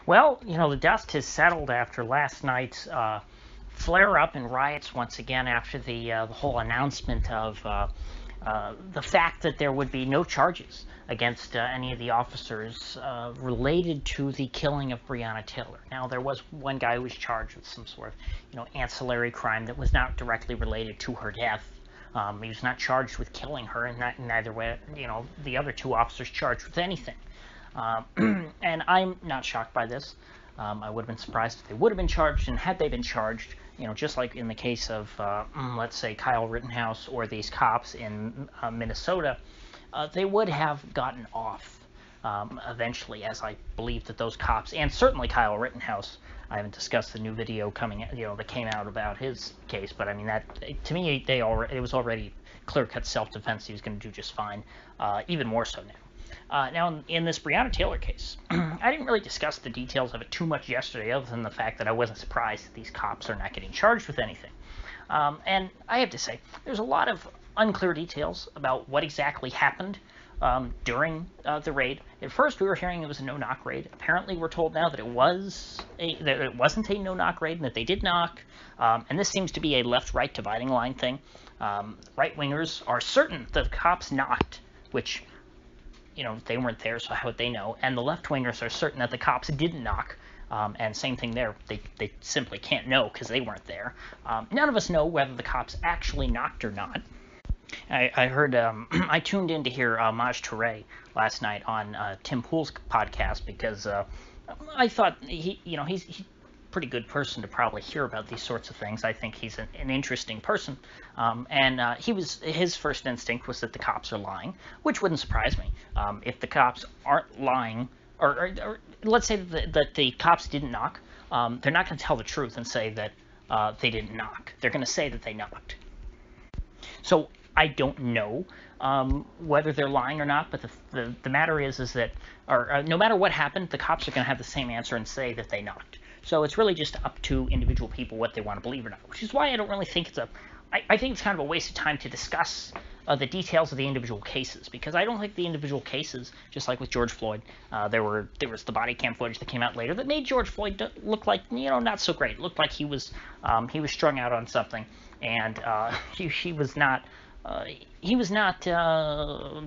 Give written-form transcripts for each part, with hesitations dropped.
Well, the dust has settled after last night's flare-up and riots once again after the whole announcement of the fact that there would be no charges against any of the officers related to the killing of Breonna Taylor. Now, there was one guy who was charged with some sort of, ancillary crime that was not directly related to her death. He was not charged with killing her, and neither were, the other two officers charged with anything. And I'm not shocked by this. I would have been surprised if they would have been charged, and had they been charged, just like in the case of, let's say, Kyle Rittenhouse or these cops in Minnesota, they would have gotten off eventually, as I believe that those cops, and certainly Kyle Rittenhouse, I haven't discussed the new video that came out about his case, but I mean, that, to me, it was already clear-cut self-defense. He was going to do just fine, even more so now. Now, in this Breonna Taylor case, I didn't really discuss the details of it too much yesterday, other than the fact that I wasn't surprised that these cops are not getting charged with anything. And I have to say, there's a lot of unclear details about what exactly happened during the raid. At first, we were hearing it was a no-knock raid. Apparently, we're told now that it wasn't a no-knock raid and that they did knock. And this seems to be a left-right dividing line thing. Right-wingers are certain that the cops knocked, which, they weren't there, so how would they know? And the left-wingers are certain that the cops didn't knock. And same thing there. They simply can't know because they weren't there. None of us know whether the cops actually knocked or not. I heard, I tuned in to hear Maj Touré last night on Tim Pool's podcast because I thought he's a pretty good person to probably hear about these sorts of things. I think he's an interesting person. And his first instinct was that the cops are lying, which wouldn't surprise me. If the cops aren't lying, or let's say that the cops didn't knock, they're not going to tell the truth and say that they didn't knock. They're going to say that they knocked. So I don't know whether they're lying or not, but the matter is that no matter what happened, the cops are going to have the same answer and say that they knocked. So it's really just up to individual people what they want to believe or not, which is why I don't really think I think it's kind of a waste of time to discuss the details of the individual cases, because I don't think the individual cases, just like with George Floyd, there was the body cam footage that came out later that made George Floyd look like, not so great. It looked like he was strung out on something, and he was not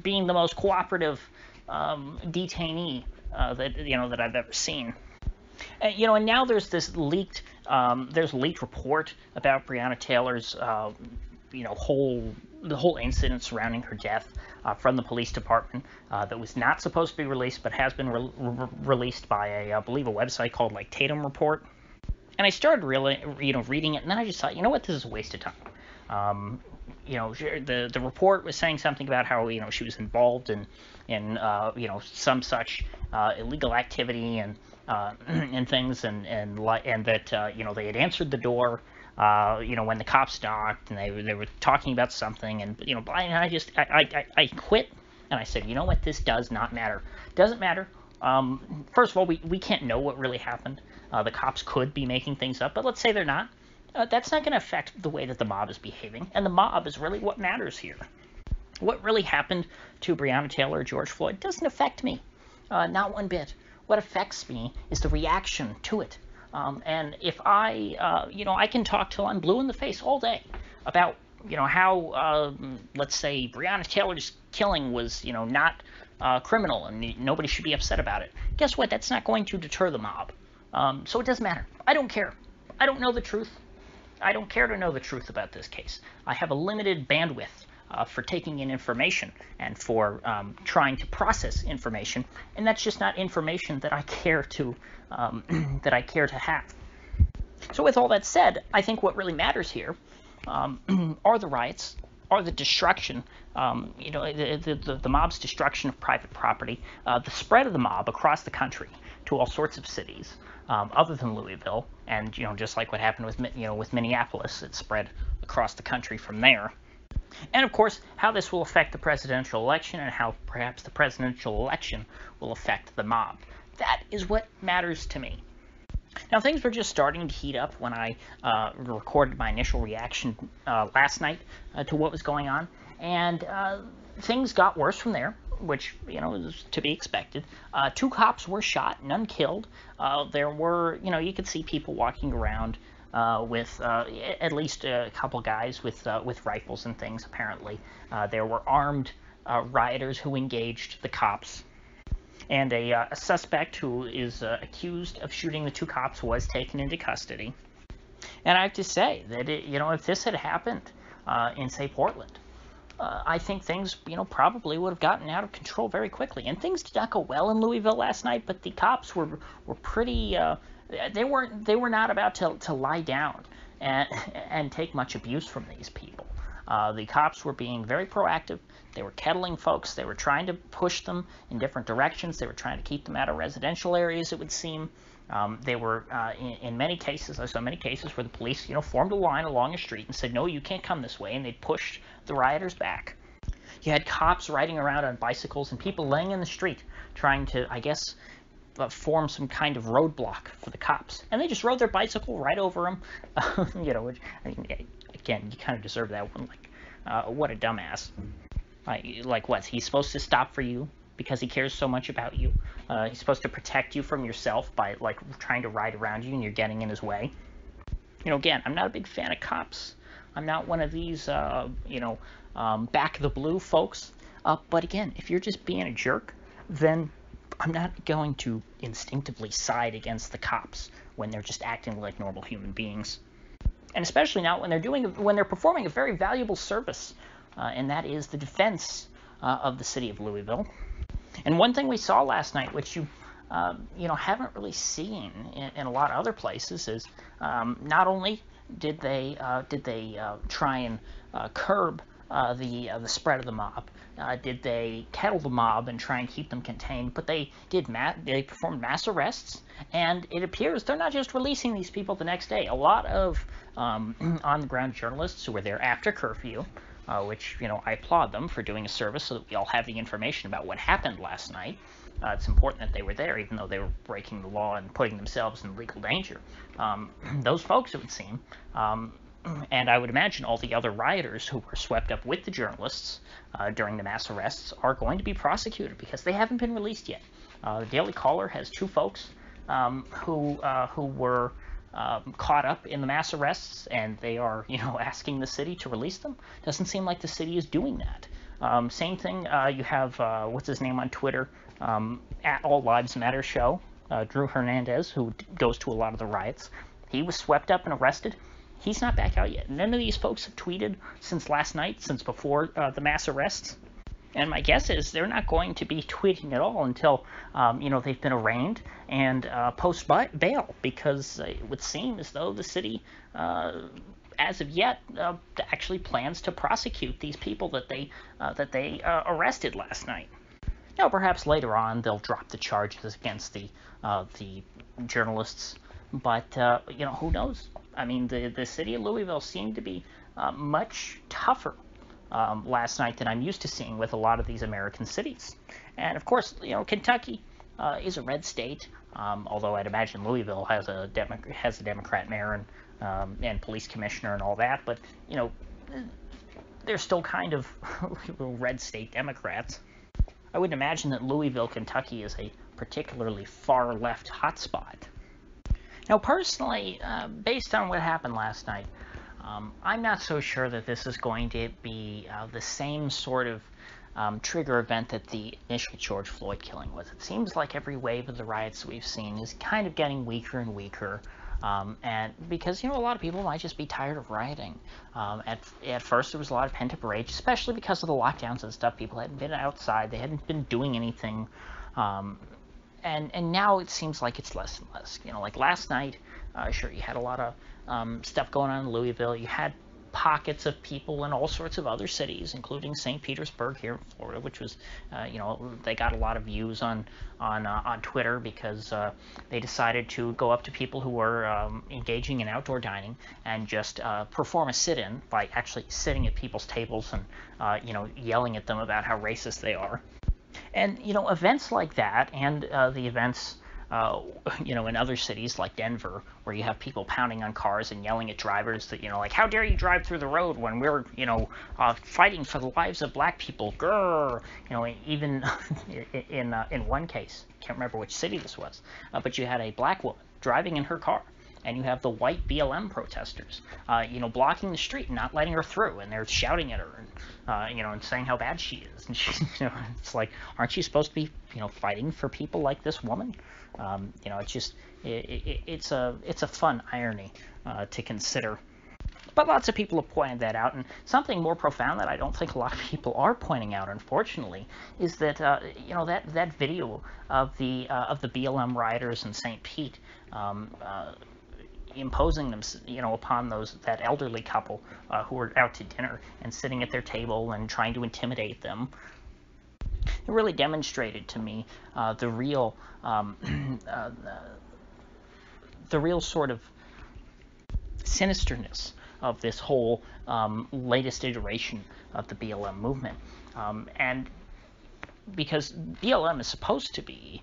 being the most cooperative detainee that I've ever seen. And now there's this leaked report about Breonna Taylor's the whole incident surrounding her death from the police department that was not supposed to be released, but has been released by I believe a website called like Tatum Report. And I started really reading it, and then I just thought, what, this is a waste of time. The report was saying something about how she was involved in some such illegal activity and things, and that they had answered the door when the cops knocked, and they were talking about something, and I quit, and I said, what, this does not matter. Doesn't matter. First of all, we can't know what really happened. The cops could be making things up, but let's say they're not. That's not going to affect the way that the mob is behaving, and the mob is really what matters here. What really happened to Breonna Taylor or George Floyd doesn't affect me, not one bit. What affects me is the reaction to it. And if I can talk till I'm blue in the face all day about, how, let's say, Breonna Taylor's killing was, not criminal and nobody should be upset about it. Guess what? That's not going to deter the mob. So it doesn't matter. I don't care. I don't know the truth. I don't care to know the truth about this case. I have a limited bandwidth for taking in information and for trying to process information, and that's just not information that I care to have. So with all that said, I think what really matters here are the riots, are the destruction, the mob's destruction of private property, the spread of the mob across the country to all sorts of cities, other than Louisville, and just like what happened with Minneapolis, it spread across the country from there. And of course, how this will affect the presidential election, and how perhaps the presidential election will affect the mob. That is what matters to me. Now, things were just starting to heat up when I recorded my initial reaction last night to what was going on, and things got worse from there. which is to be expected. 2 cops were shot, none killed. There were, you could see people walking around with at least a couple guys with rifles and things. Apparently, there were armed rioters who engaged the cops. And a suspect who is accused of shooting the 2 cops was taken into custody. And I have to say that if this had happened in, say, Portland, I think things probably would have gotten out of control very quickly. And things did not go well in Louisville last night, but the cops were pretty. They were not about to lie down and take much abuse from these people. The cops were being very proactive. They were kettling folks. They were trying to push them in different directions. They were trying to keep them out of residential areas, it would seem. They were, in many cases, I saw many cases where the police, formed a line along a street and said, no, you can't come this way, and they'd pushed the rioters back. You had cops riding around on bicycles and people laying in the street trying to, I guess, form some kind of roadblock for the cops. And they just rode their bicycle right over them, which, again, you kind of deserve that one. What a dumbass. Like what? He's supposed to stop for you because he cares so much about you. He's supposed to protect you from yourself by, trying to ride around you and you're getting in his way. Again, I'm not a big fan of cops. I'm not one of these, back the blue folks. But again, if you're just being a jerk, then I'm not going to instinctively side against the cops when they're just acting like normal human beings. And especially not when they're performing a very valuable service, and that is the defense of the city of Louisville. And one thing we saw last night, which you haven't really seen in a lot of other places, is not only did they try and curb the spread of the mob, did they kettle the mob and try and keep them contained, but they performed mass arrests, and it appears they're not just releasing these people the next day. A lot of on-the-ground journalists who were there after curfew, which, I applaud them for doing a service so that we all have the information about what happened last night. It's important that they were there, even though they were breaking the law and putting themselves in legal danger. Those folks, it would seem, and I would imagine all the other rioters who were swept up with the journalists during the mass arrests are going to be prosecuted because they haven't been released yet. The Daily Caller has 2 folks who were caught up in the mass arrests, and they are, asking the city to release them. Doesn't seem like the city is doing that. Same thing, you have, what's his name on Twitter, at All Lives Matter Show, Drew Hernandez, who goes to a lot of the riots. He was swept up and arrested. He's not back out yet. None of these folks have tweeted since last night, since before the mass arrests. And my guess is they're not going to be tweeting at all until, they've been arraigned and post-bail, because it would seem as though the city, as of yet, actually plans to prosecute these people that they arrested last night. Now, perhaps later on they'll drop the charges against the journalists, but who knows? I mean, the city of Louisville seemed to be much tougher last night than I'm used to seeing with a lot of these American cities. And of course, Kentucky is a red state, although I'd imagine Louisville has a Democrat mayor and police commissioner and all that. But they're still kind of red state Democrats. I wouldn't imagine that Louisville, Kentucky, is a particularly far left hotspot. Now, personally, based on what happened last night, I'm not so sure that this is going to be the same sort of trigger event that the initial George Floyd killing was. It seems like every wave of the riots we've seen is kind of getting weaker and weaker, and because a lot of people might just be tired of rioting. At first, there was a lot of pent-up rage, especially because of the lockdowns and stuff. People hadn't been outside; they hadn't been doing anything. And now it seems like it's less and less. Like last night, sure, you had a lot of stuff going on in Louisville. You had pockets of people in all sorts of other cities, including St. Petersburg here in Florida, which was, they got a lot of views on Twitter because they decided to go up to people who were engaging in outdoor dining and just perform a sit-in by actually sitting at people's tables and, yelling at them about how racist they are. And, events like that and the events in other cities like Denver, where you have people pounding on cars and yelling at drivers that, like, how dare you drive through the road when we're, fighting for the lives of black people, grrr. Even in one case, can't remember which city this was, but you had a black woman driving in her car, and you have the white BLM protesters, blocking the street and not letting her through, and they're shouting at her and, and saying how bad she is. And she, it's like, aren't you supposed to be, fighting for people like this woman? It's just, it's a fun irony to consider. But lots of people have pointed that out, and something more profound that I don't think a lot of people are pointing out, unfortunately, is that that video of the BLM rioters in St. Pete imposing them, upon that elderly couple who were out to dinner and sitting at their table and trying to intimidate them. It really demonstrated to me the real sort of sinisterness of this whole latest iteration of the BLM movement, and because BLM is supposed to be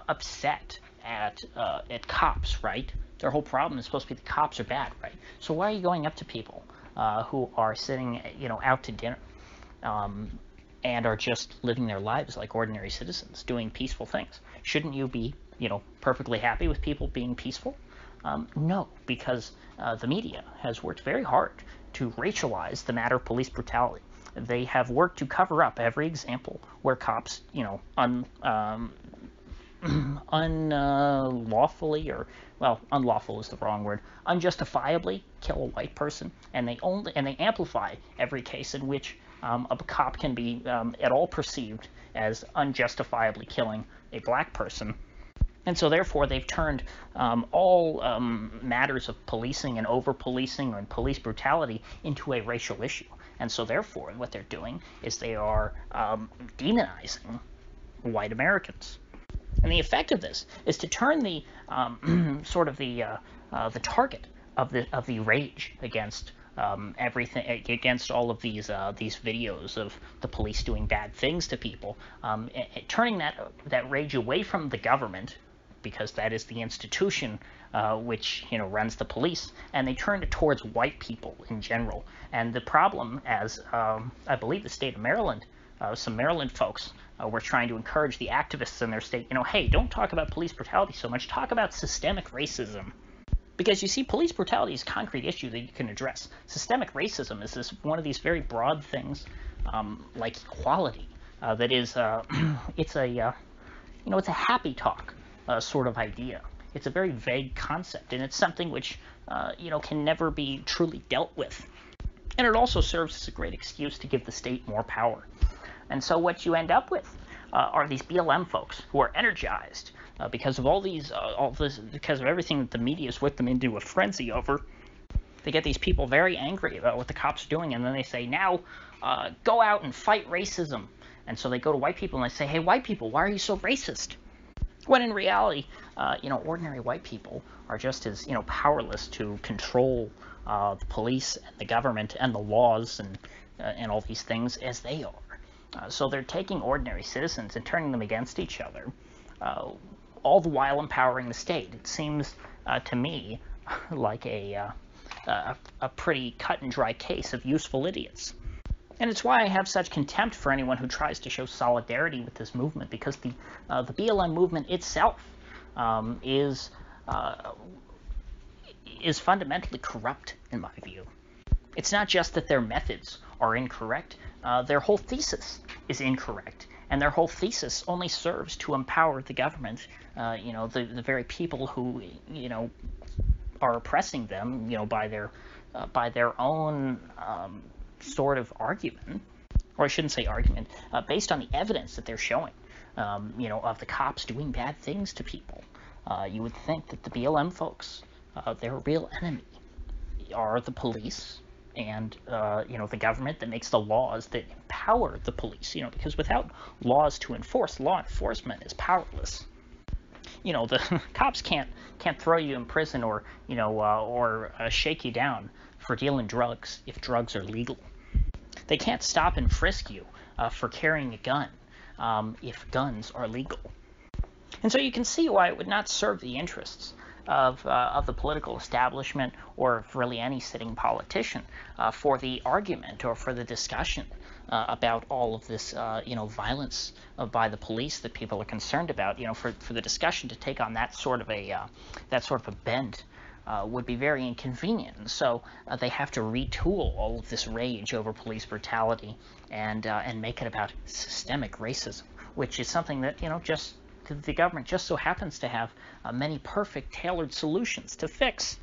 upset at cops, right? Their whole problem is supposed to be the cops are bad, right? So why are you going up to people who are sitting, out to dinner, and are just living their lives like ordinary citizens, doing peaceful things? Shouldn't you be, perfectly happy with people being peaceful? No, because the media has worked very hard to racialize the matter of police brutality. They have worked to cover up every example where cops, unlawfully, or, well, unlawful is the wrong word, unjustifiably kill a white person, and they amplify every case in which a cop can be at all perceived as unjustifiably killing a black person. And so therefore they've turned all matters of policing and over-policing and police brutality into a racial issue. And so therefore what they're doing is they are demonizing white Americans. And the effect of this is to turn the the target of the rage against everything, against all of these videos of the police doing bad things to people, turning that rage away from the government, because that is the institution which runs the police, and they turn it towards white people in general. And the problem, as I believe the state of Maryland, some Maryland folks were trying to encourage the activists in their state, hey, don't talk about police brutality so much, talk about systemic racism. Because you see, police brutality is a concrete issue that you can address. Systemic racism is one of these very broad things, like equality, that is, it's a happy talk sort of idea. It's a very vague concept, and it's something which, can never be truly dealt with. And it also serves as a great excuse to give the state more power. And so what you end up with are these BLM folks who are energized because of because of everything that the media has whipped them into a frenzy over. They get these people very angry about what the cops are doing, and then they say, now go out and fight racism. And so they go to white people and they say, hey, white people, why are you so racist? When in reality, ordinary white people are just as, powerless to control the police and the government and the laws and all these things as they are. So they're taking ordinary citizens and turning them against each other, all the while empowering the state. It seems to me like a pretty cut and dry case of useful idiots. And it's why I have such contempt for anyone who tries to show solidarity with this movement, because the BLM movement itself is fundamentally corrupt, in my view. It's not just that their methods are incorrect, their whole thesis is incorrect, and their whole thesis only serves to empower the government, the very people who, are oppressing them, by their own sort of argument, or I shouldn't say argument, based on the evidence that they're showing, of the cops doing bad things to people. You would think that the BLM folks, their real enemy, are the police and, the government that makes the laws that empower the police, because without laws to enforce, law enforcement is powerless. The cops can't throw you in prison or shake you down for dealing drugs if drugs are legal. They can't stop and frisk you for carrying a gun if guns are legal. And so you can see why it would not serve the interests of the political establishment or of really any sitting politician for the argument or for the discussion about all of this, violence by the police that people are concerned about. For the discussion to take on that sort of a bent would be very inconvenient. And so they have to retool all of this rage over police brutality and make it about systemic racism, which is something that just the government just so happens to have many perfect tailored solutions to fix.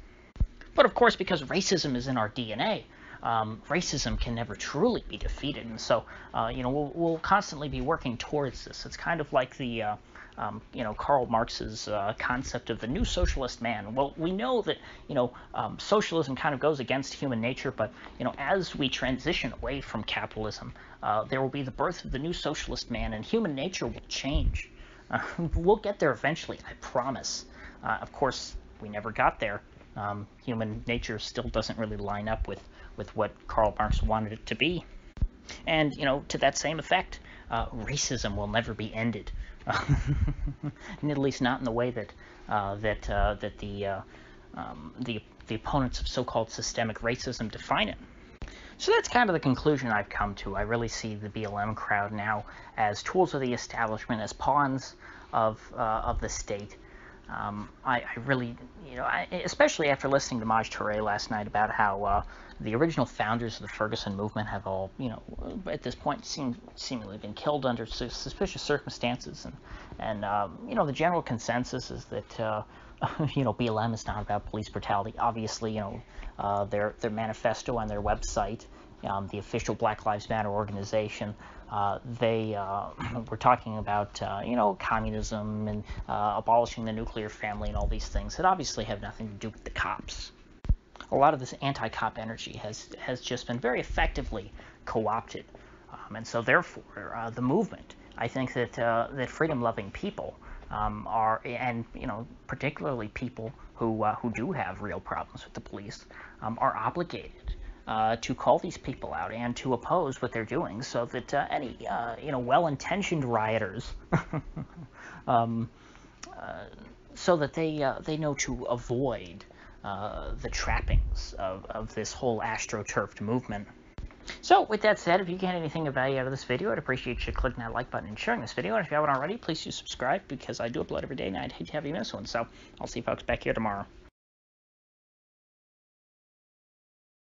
But of course, because racism is in our DNA, racism can never truly be defeated, and so we'll constantly be working towards this. It's kind of like the Karl Marx's concept of the new socialist man. Well, we know that socialism kind of goes against human nature, but as we transition away from capitalism, there will be the birth of the new socialist man, and human nature will change. We'll get there eventually, I promise. Of course, we never got there. Human nature still doesn't really line up with what Karl Marx wanted it to be. And, to that same effect, racism will never be ended. And at least not in the way that the opponents of so-called systemic racism define it. So that's kind of the conclusion I've come to. I really see the BLM crowd now as tools of the establishment, as pawns of the state. I really, especially after listening to Maj Touré last night about how the original founders of the Ferguson movement have all, at this point seemingly been killed under suspicious circumstances, and the general consensus is that BLM is not about police brutality. Obviously, their manifesto on their website, the official Black Lives Matter organization, they were talking about communism and abolishing the nuclear family and all these things that obviously have nothing to do with the cops. A lot of this anti-cop energy has just been very effectively co-opted, and so therefore the movement, I think that freedom-loving people are, and particularly people who do have real problems with the police, are obligated to call these people out and to oppose what they're doing, so that any well-intentioned rioters, so that they know to avoid the trappings of this whole astroturfed movement. So with that said, if you get anything of value out of this video, I'd appreciate you clicking that like button and sharing this video. And if you haven't already, please do subscribe, because I do upload every day and I'd hate to have you miss one. So I'll see you folks back here tomorrow.